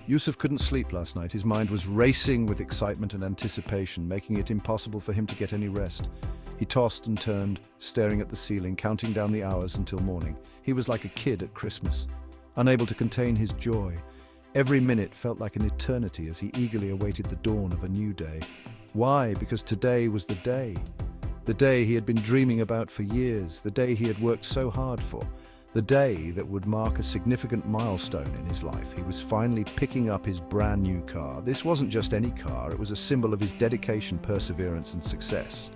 Yusuf couldn't sleep last night. His mind was racing with excitement and anticipation, making it impossible for him to get any rest. He tossed and turned, staring at the ceiling, counting down the hours until morning. He was like a kid at Christmas, unable to contain his joy. Every minute felt like an eternity as he eagerly awaited the dawn of a new day. Why? Because today was the day. The day he had been dreaming about for years, the day he had worked so hard for, the day that would mark a significant milestone in his life. He was finally picking up his brand new car. This wasn't just any car, it was a symbol of his dedication, perseverance, and success.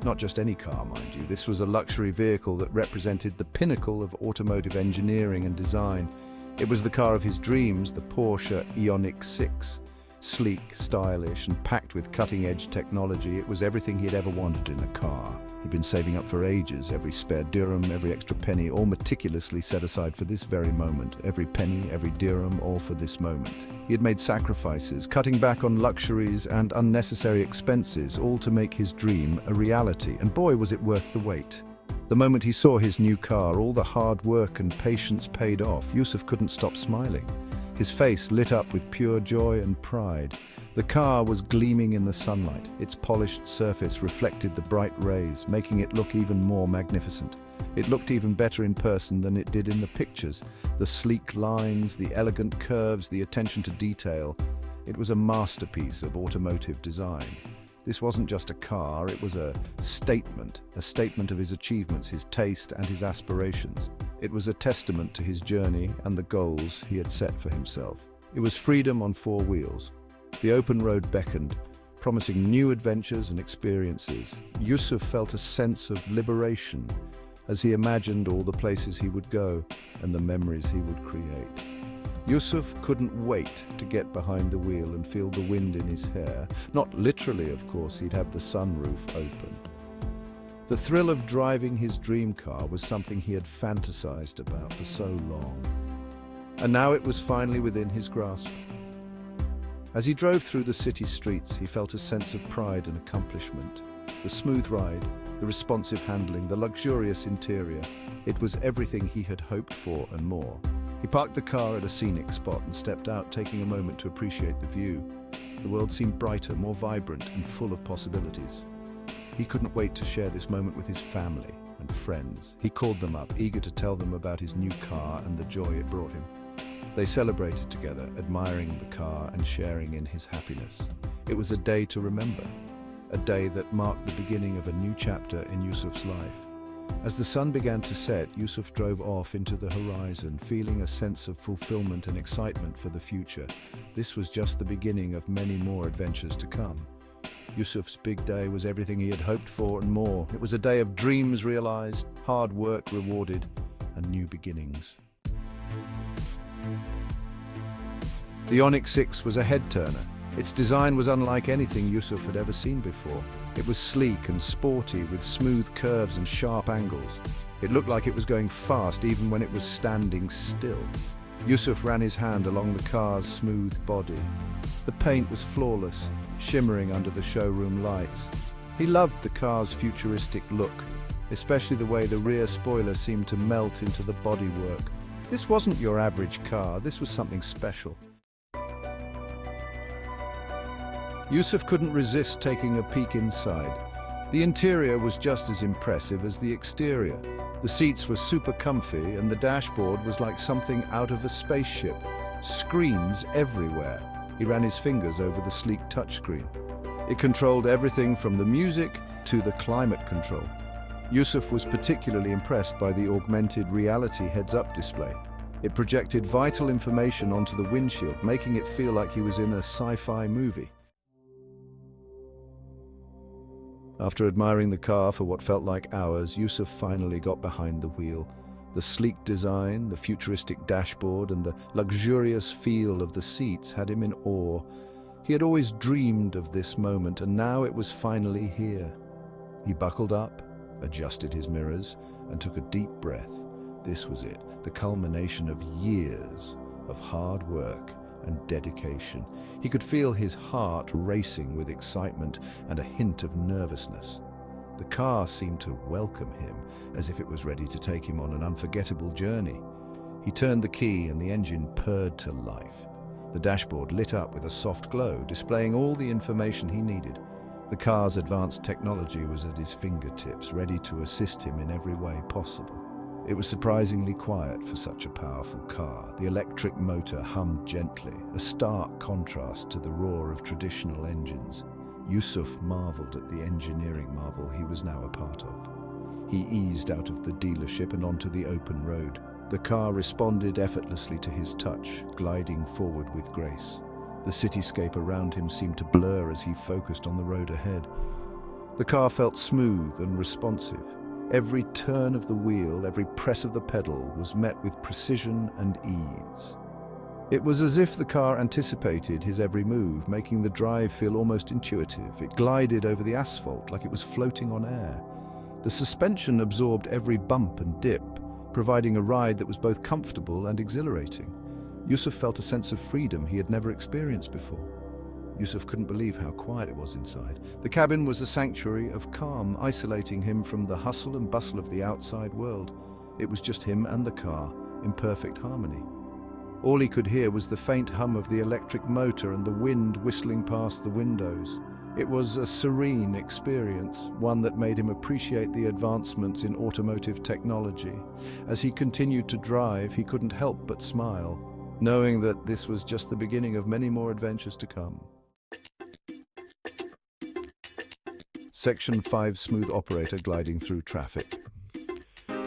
Not just any car, mind you. This was a luxury vehicle that represented the pinnacle of automotive engineering and design. It was the car of his dreams, the Porsche EcoFriendly 6. Sleek, stylish, and packed with cutting-edge technology, it was everything he had ever wanted in a car. He'd been saving up for ages, every spare dirham, every extra penny, all meticulously set aside for this very moment. Every penny, every dirham, all for this moment. He had made sacrifices, cutting back on luxuries and unnecessary expenses, all to make his dream a reality. And boy, was it worth the wait. The moment he saw his new car, all the hard work and patience paid off. Yusuf couldn't stop smiling. His face lit up with pure joy and pride. The car was gleaming in the sunlight. Its polished surface reflected the bright rays, making it look even more magnificent. It looked even better in person than it did in the pictures. The sleek lines, the elegant curves, the attention to detail. It was a masterpiece of automotive design. This wasn't just a car, it was a statement of his achievements, his taste, and his aspirations. It was a testament to his journey and the goals he had set for himself. It was freedom on four wheels. The open road beckoned, promising new adventures and experiences. Yusuf felt a sense of liberation as he imagined all the places he would go and the memories he would create. Yusuf couldn't wait to get behind the wheel and feel the wind in his hair. Not literally, of course, he'd have the sunroof open. The thrill of driving his dream car was something he had fantasized about for so long. And now it was finally within his grasp. As he drove through the city streets, he felt a sense of pride and accomplishment. The smooth ride, the responsive handling, the luxurious interior, it was everything he had hoped for and more. He parked the car at a scenic spot and stepped out, taking a moment to appreciate the view. The world seemed brighter, more vibrant, and full of possibilities. He couldn't wait to share this moment with his family and friends. He called them up, eager to tell them about his new car and the joy it brought him. They celebrated together, admiring the car and sharing in his happiness. It was a day to remember, a day that marked the beginning of a new chapter in Yusuf's life. As the sun began to set, Yusuf drove off into the horizon, feeling a sense of fulfillment and excitement for the future. This was just the beginning of many more adventures to come. Yusuf's big day was everything he had hoped for and more. It was a day of dreams realized, hard work rewarded, and new beginnings. The İoniq 6 was a head-turner. Its design was unlike anything Yusuf had ever seen before. It was sleek and sporty, with smooth curves and sharp angles. It looked like it was going fast even when it was standing still. Yusuf ran his hand along the car's smooth body. The paint was flawless, shimmering under the showroom lights. He loved the car's futuristic look, especially the way the rear spoiler seemed to melt into the bodywork. This wasn't your average car, this was something special. Yusuf couldn't resist taking a peek inside. The interior was just as impressive as the exterior. The seats were super comfy and the dashboard was like something out of a spaceship. Screens everywhere. He ran his fingers over the sleek touchscreen. It controlled everything from the music to the climate control. Yusuf was particularly impressed by the augmented reality heads-up display. It projected vital information onto the windshield, making it feel like he was in a sci-fi movie. After admiring the car for what felt like hours, Yusuf finally got behind the wheel. The sleek design, the futuristic dashboard, and the luxurious feel of the seats had him in awe. He had always dreamed of this moment, and now it was finally here. He buckled up, adjusted his mirrors, and took a deep breath. This was it, the culmination of years of hard work and dedication. He could feel his heart racing with excitement and a hint of nervousness. The car seemed to welcome him, as if it was ready to take him on an unforgettable journey. He turned the key and the engine purred to life. The dashboard lit up with a soft glow, displaying all the information he needed. The car's advanced technology was at his fingertips, ready to assist him in every way possible. It was surprisingly quiet for such a powerful car. The electric motor hummed gently, a stark contrast to the roar of traditional engines. Yusuf marveled at the engineering marvel he was now a part of. He eased out of the dealership and onto the open road. The car responded effortlessly to his touch, gliding forward with grace. The cityscape around him seemed to blur as he focused on the road ahead. The car felt smooth and responsive. Every turn of the wheel, every press of the pedal was met with precision and ease. It was as if the car anticipated his every move, making the drive feel almost intuitive. It glided over the asphalt like it was floating on air. The suspension absorbed every bump and dip, providing a ride that was both comfortable and exhilarating. Yusuf felt a sense of freedom he had never experienced before. Yusuf couldn't believe how quiet it was inside. The cabin was a sanctuary of calm, isolating him from the hustle and bustle of the outside world. It was just him and the car, in perfect harmony. All he could hear was the faint hum of the electric motor and the wind whistling past the windows. It was a serene experience, one that made him appreciate the advancements in automotive technology. As he continued to drive, he couldn't help but smile, knowing that this was just the beginning of many more adventures to come. Section 5: Smooth operator gliding through traffic.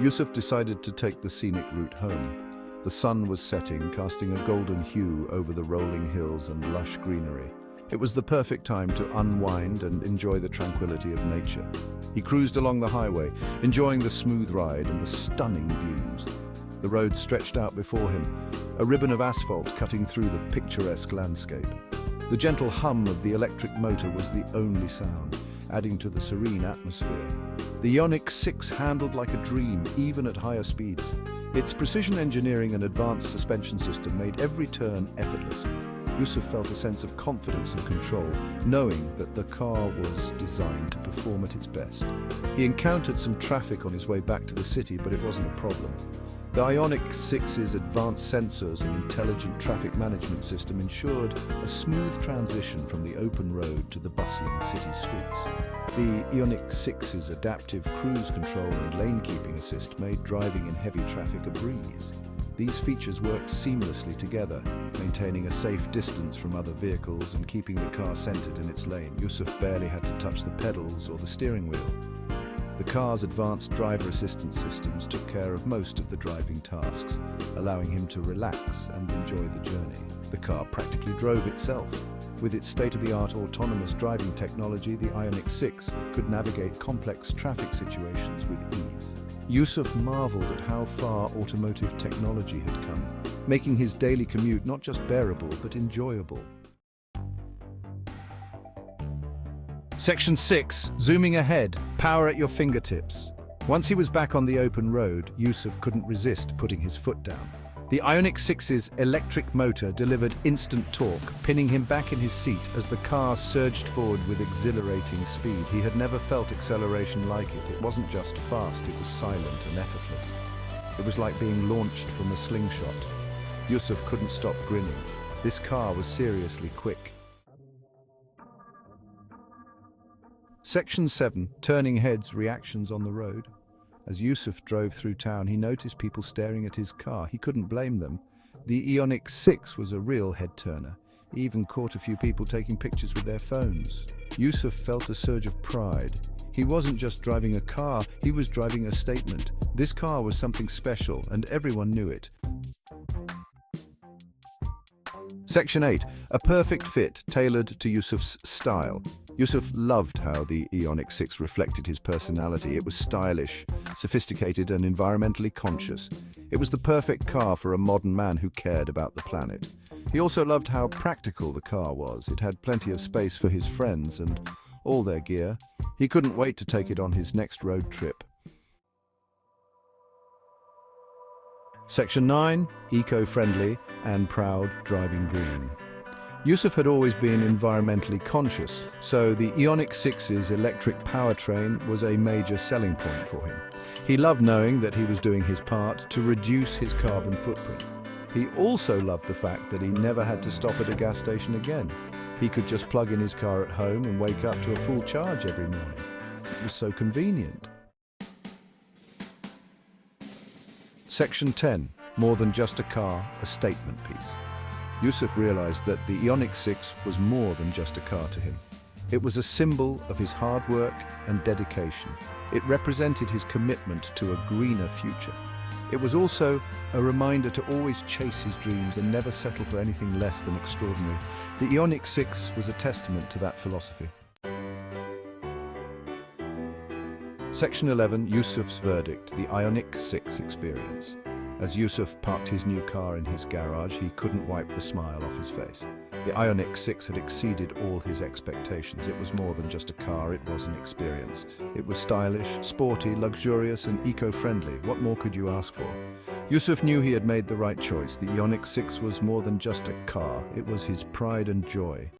Yusuf decided to take the scenic route home. The sun was setting, casting a golden hue over the rolling hills and lush greenery. It was the perfect time to unwind and enjoy the tranquility of nature. He cruised along the highway, enjoying the smooth ride and the stunning views. The road stretched out before him, a ribbon of asphalt cutting through the picturesque landscape. The gentle hum of the electric motor was the only sound, adding to the serene atmosphere. The İoniq 6 handled like a dream, even at higher speeds. Its precision engineering and advanced suspension system made every turn effortless. Yusuf felt a sense of confidence and control, knowing that the car was designed to perform at its best. He encountered some traffic on his way back to the city, but it wasn't a problem. The İoniq 6's advanced sensors and intelligent traffic management system ensured a smooth transition from the open road to the bustling city streets. The İoniq 6's adaptive cruise control and lane-keeping assist made driving in heavy traffic a breeze. These features worked seamlessly together, maintaining a safe distance from other vehicles and keeping the car centered in its lane. Yusuf barely had to touch the pedals or the steering wheel. The car's advanced driver assistance systems took care of most of the driving tasks, allowing him to relax and enjoy the journey. The car practically drove itself. With its state-of-the-art autonomous driving technology, the İoniq 6 could navigate complex traffic situations with ease. Yusuf marveled at how far automotive technology had come, making his daily commute not just bearable but enjoyable. Section 6: Zooming ahead, power at your fingertips. Once he was back on the open road, Yusuf couldn't resist putting his foot down. The İoniq 6's electric motor delivered instant torque, pinning him back in his seat as the car surged forward with exhilarating speed. He had never felt acceleration like it. It wasn't just fast, it was silent and effortless. It was like being launched from a slingshot. Yusuf couldn't stop grinning. This car was seriously quick. Section 7: Turning heads, reactions on the road. As Yusuf drove through town, he noticed people staring at his car. He couldn't blame them. The İoniq 6 was a real head-turner. He even caught a few people taking pictures with their phones. Yusuf felt a surge of pride. He wasn't just driving a car, he was driving a statement. This car was something special, and everyone knew it. Section 8: A perfect fit, tailored to Yusuf's style. Yusuf loved how the İoniq 6 reflected his personality. It was stylish, sophisticated, and environmentally conscious. It was the perfect car for a modern man who cared about the planet. He also loved how practical the car was. It had plenty of space for his friends and all their gear. He couldn't wait to take it on his next road trip. Section 9: Eco-friendly and proud, driving green. Yusuf had always been environmentally conscious, so the İoniq 6's electric powertrain was a major selling point for him. He loved knowing that he was doing his part to reduce his carbon footprint. He also loved the fact that he never had to stop at a gas station again. He could just plug in his car at home and wake up to a full charge every morning. It was so convenient. Section 10. More than just a car, a statement piece. Yusuf realized that the İoniq 6 was more than just a car to him. It was a symbol of his hard work and dedication. It represented his commitment to a greener future. It was also a reminder to always chase his dreams and never settle for anything less than extraordinary. The İoniq 6 was a testament to that philosophy. Section 11. Yusufs Verdict, the İoniq 6 experience. As Yusuf parked his new car in his garage, he couldn't wipe the smile off his face. The İoniq 6 had exceeded all his expectations. It was more than just a car, it was an experience. It was stylish, sporty, luxurious, and eco-friendly. What more could you ask for? Yusuf knew he had made the right choice. The İoniq 6 was more than just a car, it was his pride and joy.